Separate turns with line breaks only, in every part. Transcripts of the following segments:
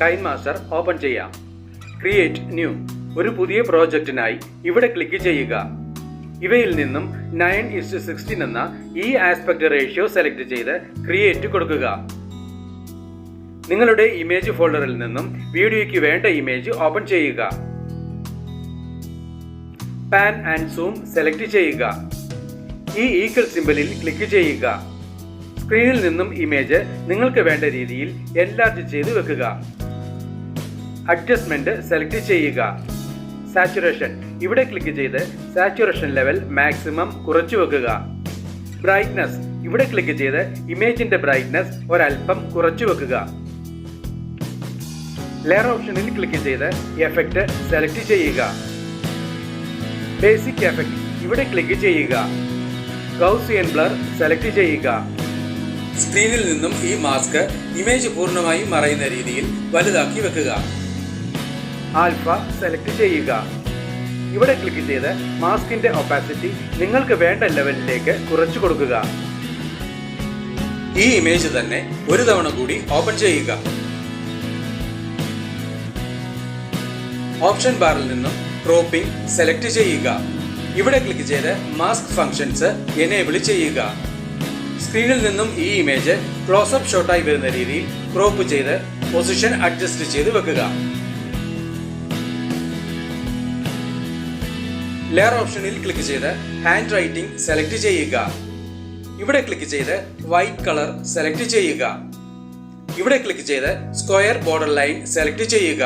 KineMaster open ചെയ്യാം. Create new ഒരു പുതിയ പ്രോജക്റ്റിനായി ഇവിടെ ക്ലിക്ക് ചെയ്യുക. ഇവയിൽ നിന്നും 9:16 എന്ന ഈ ആസ്പെക്ട് റേഷ്യോ സെലക്ട് ചെയ്ത് ക്രിയേറ്റ് കൊടുക്കുക. നിങ്ങളുടെ ഇമേജ് ഫോൾഡറിൽ നിന്നും വീഡിയോയ്ക്ക് വേണ്ട ഇമേജ് ഓപ്പൺ ചെയ്യുക. പാൻ ആൻഡ് സൂം സെലക്ട് ചെയ്യുക. ഈ ഈക്വൽ സിംബലിൽ ക്ലിക്ക് ചെയ്യുക. സ്ക്രീനിൽ നിന്നും ഇമേജ് നിങ്ങൾക്ക് വേണ്ട രീതിയിൽ എൻലാർജ് ചെയ്ത് വെക്കുക. അഡ്ജസ്റ്റ്മെന്റ് സെലക്ട് ചെയ്യുക. സാച്ചുറേഷൻ ഇവിടെ ക്ലിക്ക് ചെയ്ത് സാച്ചുറേഷൻ ലെവൽ മാക്സിമം കുറച്ചു വെക്കുക. ബ്രൈറ്റ്നസ് ഇവിടെ ക്ലിക്ക് ചെയ്ത് ഇമേജിന്റെ ബ്രൈറ്റ്നസ് ഒരൽപ്പം കുറച്ചു വെക്കുക. ലെയർ ഓപ്ഷനിൽ ക്ലിക്ക് ചെയ്ത് എഫക്റ്റ് സെലക്ട് ചെയ്യുക. ബേസിക് എഫക്റ്റ് ഇവിടെ ക്ലിക്ക് ചെയ്യുക. ഗൗസിയൻ ബ്ലർ സെലക്ട് ചെയ്യുക. സ്ക്രീനിൽ നിന്നും ഈ മാസ്ക് ഇമേജ് പൂർണ്ണമായും മറയുന്ന രീതിയിൽ വലുതാക്കി വെക്കുക. ആൽഫ സെലക്ട് ചെയ്യുക. ഇവിടെ ക്ലിക്ക് ചെയ്ത് മാസ്കിന്റെ ഒപ്പാസിറ്റി നിങ്ങൾക്ക് വേണ്ട ലെവലിലേക്ക് കുറച്ചു കൊടുക്കുക. ഈ ഇമേജ് തന്നെ ഒരു തവണ കൂടി ഓപ്പൺ ചെയ്യുക. ഓപ്ഷൻ ബാറിൽ നിന്നും ക്രോപ്പിംഗ് സെലക്ട് ചെയ്യുക. ഇവിടെ ക്ലിക്ക് ചെയ്ത് മാസ്ക് ഫങ്ഷൻസ് എനേബിൾ ചെയ്യുക. സ്ക്രീനിൽ നിന്നും ഈ ഇമേജ് ക്ലോസപ്പ് ഷോട്ടായി വരുന്ന രീതിയിൽ ക്രോപ്പ് ചെയ്ത് പൊസിഷൻ അഡ്ജസ്റ്റ് ചെയ്ത് വെക്കുക. ലെയർ ഓപ്ഷനിൽ ക്ലിക്ക് ചെയ്ത് ഹാൻഡ് റൈറ്റിംഗ് സെലക്ട് ചെയ്യുക. ഇവിടെ ക്ലിക്ക് ചെയ്ത് വൈറ്റ് കളർ സെലക്ട് ചെയ്യുക. ഇവിടെ ക്ലിക്ക് ചെയ്ത് സ്ക്വയർ ബോർഡർ ലൈൻ സെലക്ട് ചെയ്യുക.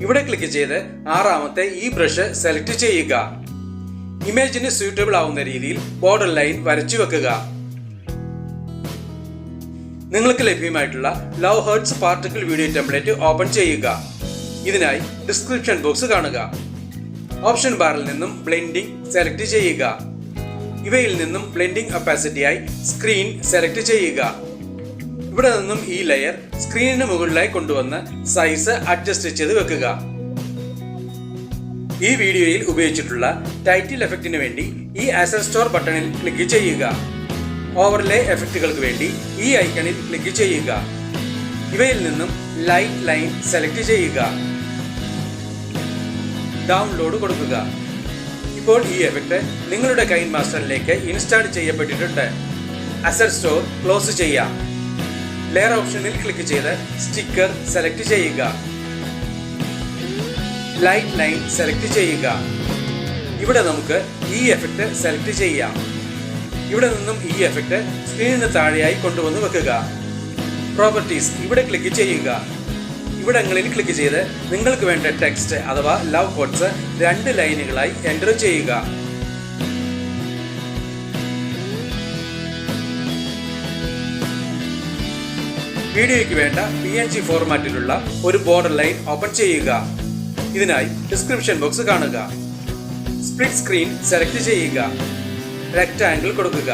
ഇവിടെ ക്ലിക്ക് ചെയ്ത് ആറാമത്തെ ഈ ബ്രഷ് സെലക്ട് ചെയ്യുക. ഇമേജിന് സ്യൂട്ടബിൾ ആവുന്ന രീതിയിൽ ബോർഡർ ലൈൻ വരച്ചു വെക്കുക. നിങ്ങൾക്ക് ലഭ്യമായിട്ടുള്ള love hertz particle video template open ചെയ്യുക. ഇതിനായി ഡിസ്ക്രിപ്ഷൻ ബോക്സ് കാണുക. ഓപ്ഷൻ ബാറിൽ നിന്നും ബ്ലെൻഡിംഗ് സെലക്ട് ചെയ്യുക. ഇവയിൽ നിന്നും ബ്ലെൻഡിംഗ് ഒപ്പാസിറ്റിയായി സ്ക്രീൻ സെലക്ട് ചെയ്യുക. ഇവിടെ നിന്നും ഈ ലെയർ സ്ക്രീനിന് മുകളിലായി കൊണ്ടുവന്ന് സൈസ് അഡ്ജസ്റ്റ് ചെയ്ത് വെക്കുക. ഈ വീഡിയോയിൽ ഉപയോഗിച്ചിട്ടുള്ള ടൈറ്റിൽ എഫക്റ്റിന് വേണ്ടി ഈ അസറ്റ് സ്റ്റോർ ബട്ടണിൽ ക്ലിക്ക് ചെയ്യുക. ഓവർലേ എഫക്റ്റുകൾക്ക് വേണ്ടി ഈ ഐക്കണിൽ ക്ലിക്ക് ചെയ്യുക. ഇവയിൽ നിന്നും ലൈറ്റ് ലൈൻ സെലക്ട് ചെയ്യുക. ഡൗൺലോഡ് കൊടുക്കുക. ഇപ്പോൾ ഈ എഫക്റ്റ് നിങ്ങളുടെ കൈൻമാസ്റ്ററിലേക്ക് ഇൻസ്റ്റാൾ ചെയ്യപ്പെട്ടിട്ടുണ്ട്. അസറ്റ് സ്റ്റോർ ക്ലോസ് ചെയ്യാം. ലെയർ ഓപ്ഷനിൽ ക്ലിക്ക് ചെയ്ത് സ്റ്റിക്കർ സെലക്ട് ചെയ്യുക. ലൈറ്റ് ലൈൻ സെലക്ട് ചെയ്യുക. ഇവിടെ നമുക്ക് ഈ എഫക്റ്റ് സെലക്ട് ചെയ്യാം. ഇവിടെ നിന്നും ഈ എഫക്റ്റ് സ്ക്രീനിന് താഴെയായി കൊണ്ടുവന്ന് വെക്കുക. പ്രോപ്പർട്ടീസ് ഇവിടെ ക്ലിക്ക് ചെയ്യുക. ഇവിടങ്ങളിൽ ക്ലിക്ക് ചെയ്ത് നിങ്ങൾക്ക് വേണ്ട ടെക്സ്റ്റ് അഥവാ ലവ് കോഡ്സ് 2 ലൈനുകളായി എൻ്റർ ചെയ്യുക. വീഡിയോയ്ക്ക് വേണ്ട PNG ഫോർമാറ്റിലുള്ള ഒരു ബോർഡർ ലൈൻ ഓപ്പൺ ചെയ്യുക. ഇതിനായി ഡിസ്ക്രിപ്ഷൻ ബോക്സ് കാണുക. സ്പ്ലിറ്റ് സ്ക്രീൻ സെലക്ട് ചെയ്യുക. റെക്ടാംഗിൾ കൊടുക്കുക.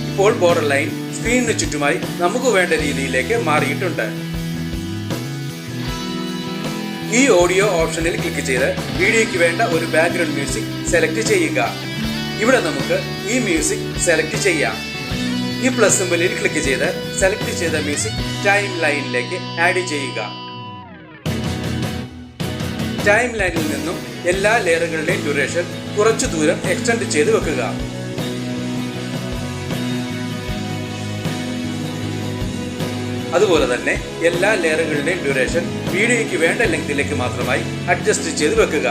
ഇപ്പോൾ ബോർഡർ ലൈൻ സ്ക്രീനിന് ചുറ്റുമായി നമുക്ക് വേണ്ട രീതിയിലേക്ക് മാറിയിട്ടുണ്ട്. ഈ ഓഡിയോ ഓപ്ഷനിൽ ക്ലിക്ക് ചെയ്ത് വീഡിയോയ്ക്ക് വേണ്ട ഒരു ബാക്ക്ഗ്രൗണ്ട് മ്യൂസിക് സെലക്ട് ചെയ്യുക. ഇവിടെ നമുക്ക് ഈ മ്യൂസിക് സെലക്ട് ചെയ്യാം. ഈ പ്ലസ് സിംബലിൽ ക്ലിക്ക് ചെയ്ത് സെലക്ട് ചെയ്ത മ്യൂസിക് ടൈം ലൈനിലേക്ക് ആഡ് ചെയ്യുക. ടൈം ലൈനിൽ നിന്നും എല്ലാ ലെയറുകളുടെയും ഡ്യൂറേഷൻ കുറച്ചു ദൂരം എക്സ്റ്റെൻഡ് ചെയ്ത് വെക്കുക. അതുപോലെ തന്നെ എല്ലാ ലെയറുകളുടെയും ഡ്യൂറേഷൻ വീഡിയോയ്ക്ക് വേണ്ട ലെങ്തിലേക്ക് മാത്രമായി അഡ്ജസ്റ്റ് ചെയ്ത് വെക്കുക.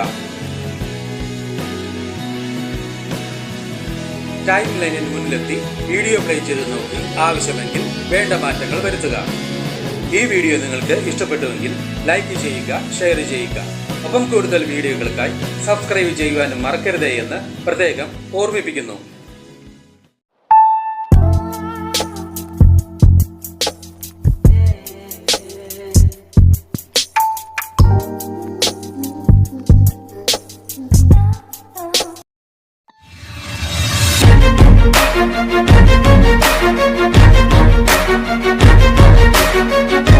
ടൈം ലൈനിന് മുന്നിലെത്തി വീഡിയോ പ്ലേ ചെയ്ത് നോക്കി ആവശ്യമെങ്കിൽ വേണ്ട മാറ്റങ്ങൾ വരുത്തുക. ഈ വീഡിയോ നിങ്ങൾക്ക് ഇഷ്ടപ്പെട്ടുവെങ്കിൽ ലൈക്ക് ചെയ്യുക, ഷെയർ ചെയ്യുക. ഒപ്പം കൂടുതൽ വീഡിയോകൾക്കായി സബ്സ്ക്രൈബ് ചെയ്യുവാനും മറക്കരുതേ എന്ന് പ്രത്യേകം ഓർമ്മിപ്പിക്കുന്നു.
Thank you.